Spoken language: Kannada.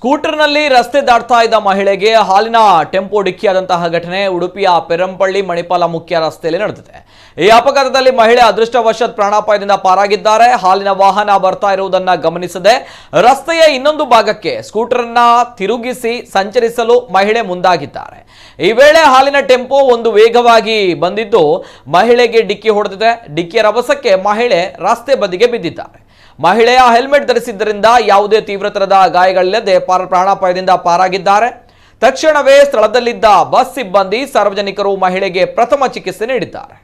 ಸ್ಕೂಟರ್ನಲ್ಲಿ ರಸ್ತೆ ದಾಟ್ತಾ ಇದ್ದ ಮಹಿಳೆಗೆ ಹಾಲಿನ ಟೆಂಪೋ ಡಿಕ್ಕಿಯಾದಂತಹ ಘಟನೆ ಉಡುಪಿಯ ಪೆರಂಪಳ್ಳಿ ಮಣಿಪಾಲ ಮುಖ್ಯ ರಸ್ತೆಯಲ್ಲಿ ನಡೆದಿದೆ। ಈ ಅಪಘಾತದಲ್ಲಿ ಮಹಿಳೆ ಅದೃಷ್ಟವಶಾತ್ ಪ್ರಾಣಾಪಾಯದಿಂದ ಪಾರಾಗಿದ್ದಾರೆ। ಹಾಲಿನ ವಾಹನ ಬರ್ತಾ ಇರುವುದನ್ನು ಗಮನಿಸದೆ ರಸ್ತೆಯ ಇನ್ನೊಂದು ಭಾಗಕ್ಕೆ ಸ್ಕೂಟರ್ನ ತಿರುಗಿಸಿ ಸಂಚರಿಸಲು ಮಹಿಳೆ ಮುಂದಾಗಿದ್ದಾರೆ। ಈ ವೇಳೆ ಹಾಲಿನ ಟೆಂಪೋ ಒಂದು ವೇಗವಾಗಿ ಬಂದಿದ್ದು ಮಹಿಳೆಗೆ ಡಿಕ್ಕಿ ಹೊಡೆದಿದೆ। ಡಿಕ್ಕಿಯ ರಭಸಕ್ಕೆ ಮಹಿಳೆ ರಸ್ತೆ ಬದಿಗೆ ಬಿದ್ದಿದ್ದಾರೆ। ಮಹಿಳೆಯ ಹೆಲ್ಮೆಟ್ ಧರಿಸಿದ್ದರಿಂದ ಯಾವುದೇ ತೀವ್ರತರದ ಗಾಯಗಳಿಲ್ಲದೆ ಪ್ರಾಣಾಪಾಯದಿಂದ ಪಾರಾಗಿದ್ದಾರೆ। ತಕ್ಷಣವೇ ಸ್ಥಳದಲ್ಲಿದ್ದ ಬಸ್ ಸಿಬ್ಬಂದಿ ಸಾರ್ವಜನಿಕರು ಮಹಿಳೆಗೆ ಪ್ರಥಮ ಚಿಕಿತ್ಸೆ ನೀಡಿದ್ದಾರೆ।